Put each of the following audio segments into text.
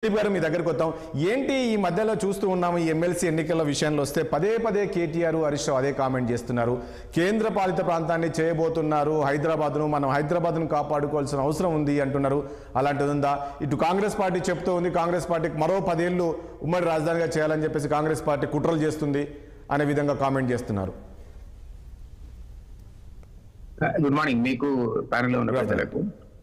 దీప్ గారు మీ దగ్గరికి వద్దాం. ఏంటి ఈ మధ్యలో చూస్తూ ఉన్నాము ఈ ఎమ్మెల్సీ ఎన్నికల విషయంలో వస్తే పదే పదే కేటీఆర్ హరీష్ రావు అదే కామెంట్ చేస్తున్నారు. కేంద్ర పాలిత ప్రాంతాన్ని చేయబోతున్నారు, హైదరాబాద్ను మనం హైదరాబాద్ను కాపాడుకోవాల్సిన అవసరం ఉంది అంటున్నారు. అలాంటిది ఉందా? ఇటు కాంగ్రెస్ పార్టీ చెప్తూ ఉంది, కాంగ్రెస్ పార్టీకి మరో 10 ఏళ్ళు ఉమ్మడి రాజధానిగా చేయాలని చెప్పేసి కాంగ్రెస్ పార్టీ కుట్రలు చేస్తుంది అనే విధంగా కామెంట్ చేస్తున్నారు. గుడ్ మార్నింగ్ మీకు ప్యానెల్ లో ఉన్న ప్రజలకు.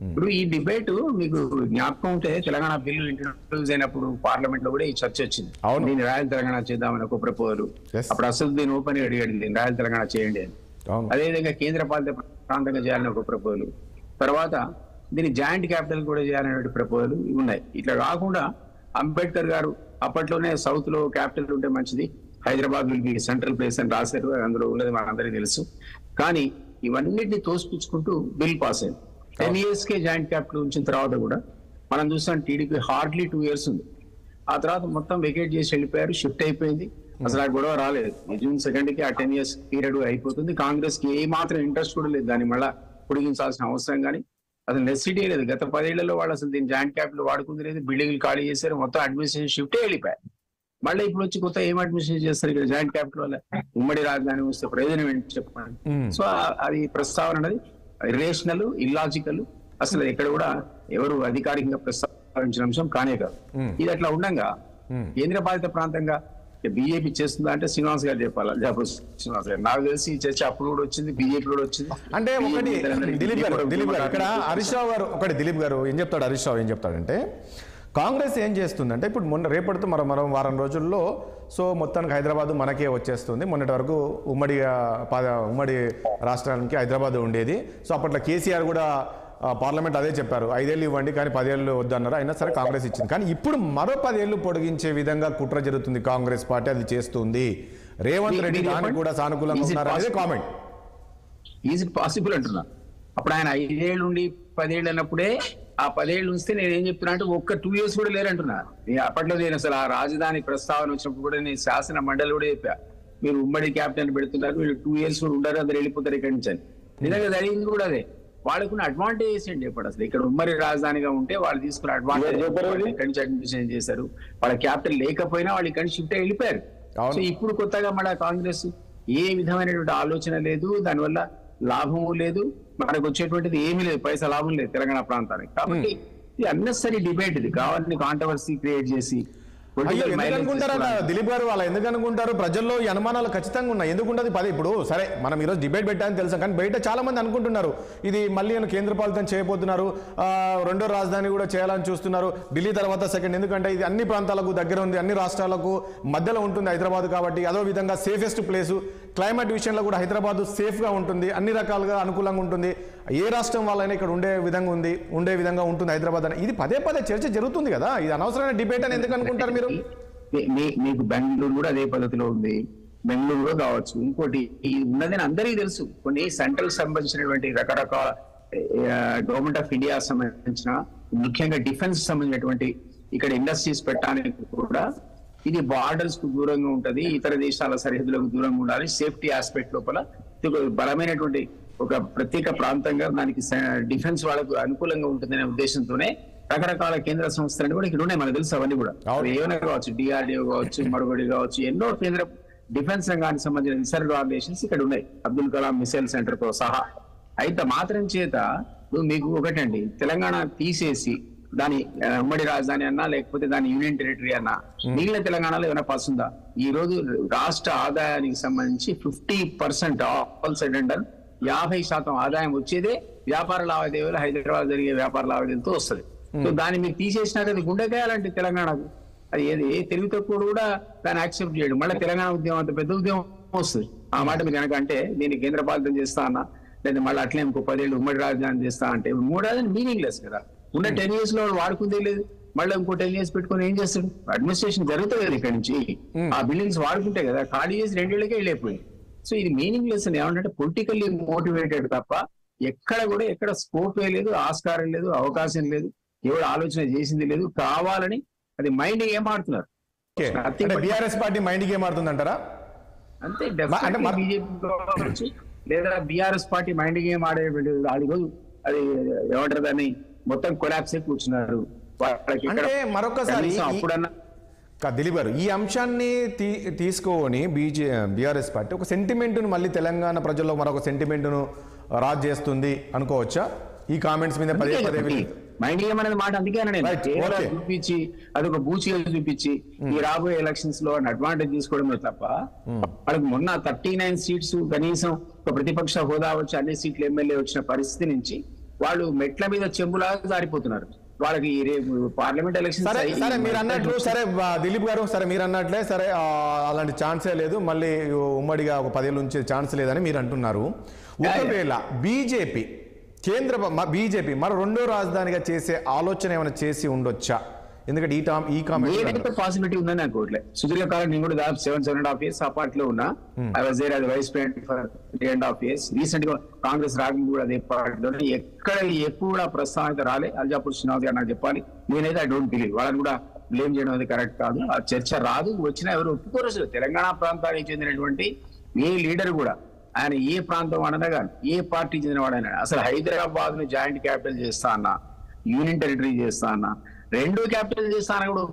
ఇప్పుడు ఈ డిబేట్ మీకు జ్ఞాపకం ఉంటే తెలంగాణ బిల్లు ఇంట్రడ్యూస్ అయినప్పుడు పార్లమెంట్ లో కూడా ఈ చర్చ వచ్చింది. దీన్ని రాయల్ తెలంగాణ చేద్దామని ఒక ప్రపోజల్. అప్పుడు అసదుద్దీన్ ఓపెన్ అడిగాడు దీన్ని రాయల్ తెలంగాణ చేయండి అని. అదేవిధంగా కేంద్ర పాలిత ప్రాంతంగా చేయాలని ఒక ప్రపోజల్, తర్వాత దీన్ని జాయింట్ క్యాపిటల్ కూడా చేయాలనే ప్రపోజల్ ఉన్నాయి. ఇట్లా కాకుండా అంబేద్కర్ గారు అప్పట్లోనే సౌత్ లో క్యాపిటల్ ఉంటే మంచిది, Hyderabad will be central place అని రాశారు. అందులో ఉన్నది మనందరికీ తెలుసు. కానీ ఇవన్నిటిని తోసిపుచ్చుకుంటూ బిల్ పాస్ అయింది. 10 years కే జాయింట్ క్యాపిటల్ ఉంచిన తర్వాత కూడా మనం చూస్తాం టీడీపీ హార్డ్లీ 2 years ఉంది. ఆ తర్వాత మొత్తం వెకేట్ చేసి వెళ్ళిపోయారు, షిఫ్ట్ అయిపోయింది. అసలు ఆ గొడవ రాలేదు. జూన్ 2 కి ఆ 10 years పీరియడ్ అయిపోతుంది. కాంగ్రెస్ కి ఏ మాత్రం ఇంట్రెస్ట్ కూడా లేదు దాన్ని మళ్ళా పొడిగించాల్సిన అవసరం కానీ అసలు నెసిటీ లేదు. గత 10 ఏళ్లలో వాళ్ళు అసలు దీన్ని జాయింట్ క్యాపిటల్ వాడుకుంది లేదు, బిల్డింగ్లు ఖాళీ చేశారు, మొత్తం అడ్మినిస్ట్రేషన్ షిఫ్టే వెళ్ళిపోయారు. మళ్ళీ ఇప్పుడు వచ్చి కొత్త ఏం అడ్మినిస్ట్రేషన్ చేస్తారు ఇక్కడ జాయింట్ క్యాపిటల్ వల్ల? ఉమ్మడి రాజధాని వస్తే ప్రయోజనం ఏంటి చెప్పండి. సో అది ప్రస్తావన అనేది ఇర్రేషనల్, ఇల్లాజికల్, అసలు ఇక్కడ కూడా ఎవరు అధికారికంగా ప్రస్తావించిన అంశం కానే కాదు. ఇది అట్లా ఉండగా కేంద్ర పాలిత ప్రాంతంగా బీజేపీ చేస్తుందా అంటే శ్రీనివాస్ గారు చెప్పాలి. శ్రీనివాస్ గారు నాకు తెలిసి ఈ చర్చ అప్పుడు కూడా వచ్చింది, బీజేపీ కూడా వచ్చింది. అంటే ఒకటి దిలీప్ గారు ఇక్కడ హరీష్ రావు గారు ఒకటి దిలీప్ గారు ఏం చెప్తాడు, హరీష్ రావు ఏం చెప్తాడంటే కాంగ్రెస్ ఏం చేస్తుందంటే ఇప్పుడు రేపటితో మరో వారం రోజుల్లో సో మొత్తానికి హైదరాబాద్ మనకే వచ్చేస్తుంది. మొన్నటి వరకు ఉమ్మడి రాష్ట్రానికి హైదరాబాద్ ఉండేది. సో అప్పట్లో కేసీఆర్ కూడా పార్లమెంట్ అదే చెప్పారు, 5 ఏళ్ళు ఇవ్వండి కానీ 10 ఏళ్ళు వద్దన్నారు. అయినా సరే కాంగ్రెస్ ఇచ్చింది. కానీ ఇప్పుడు మరో 10 ఏళ్ళు పొడిగించే విధంగా కుట్ర జరుగుతుంది, కాంగ్రెస్ పార్టీ అది చేస్తుంది. రేవంత్ రెడ్డి దానికి కూడా సానుకూలంగా ఉన్నారు అదే కామెంట్. ఈజ్ ఇట్ పాసిబుల్ అంటున్నా. అప్పుడు ఆయన 5 ఏళ్ళు ఉండి 10 ఏళ్ళు అన్నప్పుడే ఆ 10 ఏళ్ళు ఉంచితే నేను ఏం చెప్తున్నా అంటే ఒక్క 2 years కూడా లేరంటున్నా. అప్పట్లో నేను అసలు ఆ రాజధాని ప్రస్తావన వచ్చినప్పుడు కూడా నేను శాసన మండలి కూడా చెప్పా, మీరు ఉమ్మడి క్యాపిటల్ పెడుతున్నారు, మీరు 2 years కూడా ఉండరు, అందరు వెళ్ళిపోతారు ఇక్కడి నుంచి అని. నిజంగా జరిగింది కూడా అదే. వాళ్ళకున్న అడ్వాంటేజెస్ ఏంటి చెప్పండి. అసలు ఇక్కడ ఉమ్మడి రాజధానిగా ఉంటే వాళ్ళు తీసుకున్న అడ్వాంటేజ్ ఇక్కడి నుంచి అడ్మిషన్ చేశారు. వాళ్ళ క్యాపిటల్ లేకపోయినా వాళ్ళు ఇక్కడి నుంచి షిఫ్ట్ అయ్యి వెళ్ళిపోయారు. సో ఇప్పుడు కొత్తగా మన కాంగ్రెస్ ఏ విధమైనటువంటి ఆలోచన లేదు, దానివల్ల లాభము లేదు, మనకు వచ్చేటువంటిది ఏమీ లేదు, పైసా లాభం లేదు తెలంగాణ ప్రాంతానికి. కాబట్టి ఇది అన్నెసరీ డిబేట్, ఇది కావాలని కాంట్రవర్సీ క్రియేట్ చేసి అనుకుంటారా దిలీప్ గారు? వాళ్ళు ఎందుకు అనుకుంటారు? ప్రజల్లో ఈ అనుమానాలు ఖచ్చితంగా ఉన్నాయి. ఎందుకుంటుంది ఇప్పుడు సరే మనం ఈరోజు డిబేట్ పెట్టాలని తెలుసు, కానీ బయట చాలా మంది అనుకుంటున్నారు ఇది మళ్ళీ కేంద్ర పాలితం చేయబోతున్నారు, రెండో రాజధాని కూడా చేయాలని చూస్తున్నారు, ఢిల్లీ తర్వాత సెకండ్. ఎందుకంటే ఇది అన్ని ప్రాంతాలకు దగ్గర ఉంది, అన్ని రాష్ట్రాలకు మధ్యలో ఉంటుంది హైదరాబాద్ కాబట్టి. అదో విధంగా సేఫెస్ట్ ప్లేసు, క్లైమేట్ విషయంలో కూడా హైదరాబాద్ సేఫ్గా ఉంటుంది, అన్ని రకాలుగా అనుకూలంగా ఉంటుంది, ఏ రాష్ట్రం వాళ్ళైనా ఇక్కడ ఉండే విధంగా ఉంటుంది హైదరాబాద్ అని. ఇది పదే పదే చర్చ జరుగుతుంది కదా, ఇది అనవసరమైన డిబేట్ అని ఎందుకు అనుకుంటారు మీరు? మీకు బెంగళూరు కూడా అదే పద్ధతిలో ఉంది, బెంగళూరులో కావచ్చు. ఇంకోటి ఉన్నదని అందరికీ తెలుసు, కొన్ని సెంట్రల్ సంబంధించినటువంటి రకరకాల గవర్నమెంట్ ఆఫ్ ఇండియా సంబంధించిన ముఖ్యంగా డిఫెన్స్ సంబంధించినటువంటి ఇక్కడ ఇండస్ట్రీస్ పెట్టడానికి కూడా ఇది బార్డర్స్ కు దూరంగా ఉంటది, ఇతర దేశాల సరిహద్దులకు దూరంగా ఉండాలి, సేఫ్టీ ఆస్పెక్ట్ లోపల బలమైనటువంటి ఒక ప్రత్యేక ప్రాంతంగా దానికి డిఫెన్స్ వాళ్ళకు అనుకూలంగా ఉంటుందనే ఉద్దేశంతోనే రకరకాల కేంద్ర సంస్థలు కూడా ఇక్కడ ఉన్నాయి, మనకు తెలుసు. అవన్నీ కూడా ఏమైనా కావచ్చు, డిఆర్డిఓ కావచ్చు, మరొకటి కావచ్చు, ఎన్నో కేంద్ర డిఫెన్స్ రంగానికి సంబంధించిన రీసెర్చ్ ఆర్గనైజేషన్స్ ఇక్కడ ఉన్నాయి, అబ్దుల్ కలాం మిసైల్ సెంటర్ తో సహా. అయితే మాత్రం చేత మీకు ఒకటండి, తెలంగాణ తీసేసి దాని ఉమ్మడి రాజధాని అన్నా లేకపోతే దాని యూనియన్ టెరిటరీ అన్నా మిగిలిన తెలంగాణలో ఏమైనా పాస్ ఉందా? ఈ రోజు రాష్ట్ర ఆదాయానికి సంబంధించి 50% ఆల్ సైడ్ అండ్ 50% ఆదాయం వచ్చేదే వ్యాపార లావాదేవీలు, హైదరాబాద్ జరిగే వ్యాపార లావాదేవీలతో వస్తుంది. సో దాన్ని మీరు తీసేసినాక అది గుండెకాయాలంటే తెలంగాణకు అది ఏది తెలివి తక్కువ కూడా దాన్ని యాక్సెప్ట్ చేయడం. మళ్ళీ తెలంగాణ ఉద్యమం అంత పెద్ద ఉద్యమం వస్తుంది. ఆ మాట మీరు కనుక అంటే నేను కేంద్ర పాలితం చేస్తా అన్నా, లేదా మళ్ళీ అట్లే ఇంకో 10 ఏళ్ళు ఉమ్మడి రాజధాని చేస్తా అంటే 3 రాజధాని మీనింగ్ లెస్ కదా. ఉన్న 10 years లో వాడుకుందే లేదు, మళ్ళీ ఇంకో 10 years పెట్టుకుని ఏం చేస్తాడు? అడ్మినిస్ట్రేషన్ జరుగుతుంది కదా ఇక్కడ నుంచి, ఆ బిల్డింగ్స్ వాడుకుంటే కదా, ఖాళీ చేసి 2 ఏళ్ళకే వెళ్ళిపోయింది. సో ఇది మీనింగ్ లెస్ అని ఏమంటే పొలిటికల్లీ మోటివేటెడ్ తప్ప ఎక్కడ స్కోప్ లేదు, ఆస్కారం లేదు, అవకాశం లేదు, ఎవరు ఆలోచన చేసింది లేదు, కావాలని అది మైండ్ గేమ్ ఆడుతున్నారు. బీఆర్ఎస్ పార్టీ మైండ్ గేమ్ ఆడుతుంది అంటారా? అంతే, బీజేపీ లేదా బీఆర్ఎస్ పార్టీ మైండ్ గేమ్ ఆడే అది ఏమంటారు దాన్ని మొత్తం కొలాప్స్ కూర్చున్నారు. వాళ్ళకి ఇక్కడ అంటే మరొకసారి కనీసం అప్పుడన్నా దిలీప్ గారు ఈ అంశాన్ని తీసుకొని బీఆర్ఎస్ పార్టీ ఒక సెంటిమెంట్ను మళ్ళీ తెలంగాణ ప్రజల్లో మరొక సెంటిమెంట్ను రాజ్ చేస్తుంది అనుకోవచ్చా ఈ కామెంట్స్ మీద పదే పదే మైండ్ గేమ్ అనేది మాట అందుకే చూపించి అదొక బూచిగా చూపించి ఈ రాబోయే ఎలక్షన్స్ లో అడ్వాంటేజ్ తీసుకోవడమే తప్ప వాళ్ళకి మొన్న 39 సీట్స్ కనీసం ఒక ప్రతిపక్ష హోదా వచ్చి అన్ని సీట్లు ఎమ్మెల్యే వచ్చిన పరిస్థితి నుంచి వాళ్ళు మెట్ల మీద చెంబులాగా జారిపోతున్నారు. వాళ్ళకి రేపు పార్లమెంట్ ఎలక్షన్ సరే మీరు అన్నట్లు సరే దిలీప్ గారు సరే మీరు అన్నట్లే సరే అలాంటి ఛాన్సే లేదు మళ్ళీ ఉమ్మడిగా ఒక 10 ఏళ్ళ నుంచి ఛాన్స్ లేదని మీరు అంటున్నారు. ఒకవేళ బీజేపీ బీజేపీ మరో రెండో రాజధానిగా చేసే ఆలోచన ఏమైనా చేసి ఉండొచ్చా? ఎందుకంటే ఈ కామెంట్ పాసిబిలిటీ ఉందని అనుకోవట్లేదు. సుదీర్ఘకాలం నేను కూడా దాదాపు 7.5 years ఆ పార్టీలో ఉన్నా. I was there as vice president for 3.5 years. Recent గా కాంగ్రెస్ రాకముందు కూడా అదే పార్టీలో ఎక్కడ ఎక్కువ కూడా ప్రస్తావన రాలే. అల్జాపూర్ శ్రీనివాస్ గారు నాకు చెప్పాలి, నేనైతే ఐ డోంట్ బిలీవ్. వాళ్ళని కూడా బ్లేమ్ చేయడం అది కరెక్ట్ కాదు. ఆ చర్చ రాదు, వచ్చినా ఎవరు ఒప్పుకోరు. అసలు తెలంగాణ ప్రాంతానికి చెందినటువంటి ఏ లీడర్ కూడా ఆయన ఏ ప్రాంతం వాడనా కానీ ఏ పార్టీ చెందిన వాడైనా అసలు హైదరాబాద్ ను జాయింట్ క్యాపిటల్ చేస్తా అన్నా, యూనియన్ టెరిటరీ చేస్తా అన్నా, రెండో క్యాపిటల్ చేస్తాను కూడా.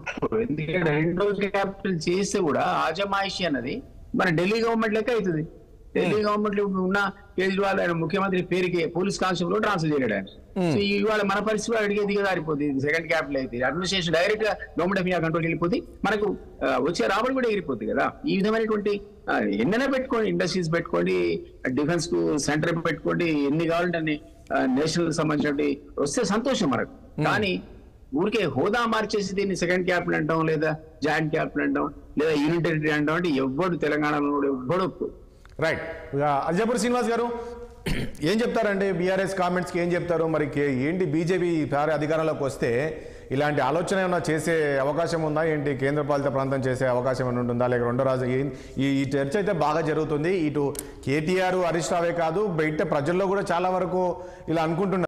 ఎందుకంటే రెండో క్యాపిటల్ చేస్తే కూడా ఆజమాయిషి అన్నది మన ఢిల్లీ గవర్నమెంట్ లెక్క అవుతుంది. ఢిల్లీ గవర్నమెంట్ లో ఉన్న కేజ్రీవాల్ ఆయన ముఖ్యమంత్రి పేరుకి పోలీస్ కానిస్టేబుల్ ట్రాన్స్ఫర్ చేయలేడు ఆయన. సో ఇవాళ మన పరిస్థితి అడిగే దిగదారిపోతుంది. సెకండ్ క్యాపిటల్ అయితే అడ్మినిస్ట్రేషన్ డైరెక్ట్ గా గవర్నమెంట్ ఆఫ్ ఇండియా కంట్రోల్ వెళ్ళిపోతుంది, మనకు వచ్చే రాబడి కూడా ఎగిరిపోతుంది కదా. ఈ విధమైనటువంటి ఎన్నైనా పెట్టుకోండి, ఇండస్ట్రీస్ పెట్టుకోండి, డిఫెన్స్ కు సెంటర్ పెట్టుకోండి, ఎన్ని కావాలంటే అన్ని నేషనల్ సంబంధించినవి వస్తే సంతోషం మనకు. కానీ ఊరికే హోదా మార్చేసి దీన్ని సెకండ్ క్యాపిటల్ అంటాం, లేదా జాయింట్ క్యాపిటల్ అంటాం, లేదా యూనియన్ టెరిటరీ అంటాం అంటే ఎవ్వడు తెలంగాణలో ఎవ్వడు. రైట్. అల్జాపూర్ శ్రీనివాస్ గారు ఏం చెప్తారండి బీఆర్ఎస్ కామెంట్స్కి ఏం చెప్తారు? మరి ఏంటి బీజేపీ అధికారంలోకి వస్తే ఇలాంటి ఆలోచన ఏమైనా చేసే అవకాశం ఉందా ఏంటి? కేంద్రపాలిత ప్రాంతం చేసే అవకాశం ఏమైనా ఉంటుందా? లేక రెండో రాజు ఈ చర్చ అయితే బాగా జరుగుతుంది. ఇటు కేటీఆర్ హరీష్ రావే కాదు బయట ప్రజల్లో కూడా చాలా వరకు ఇలా అనుకుంటున్నారు.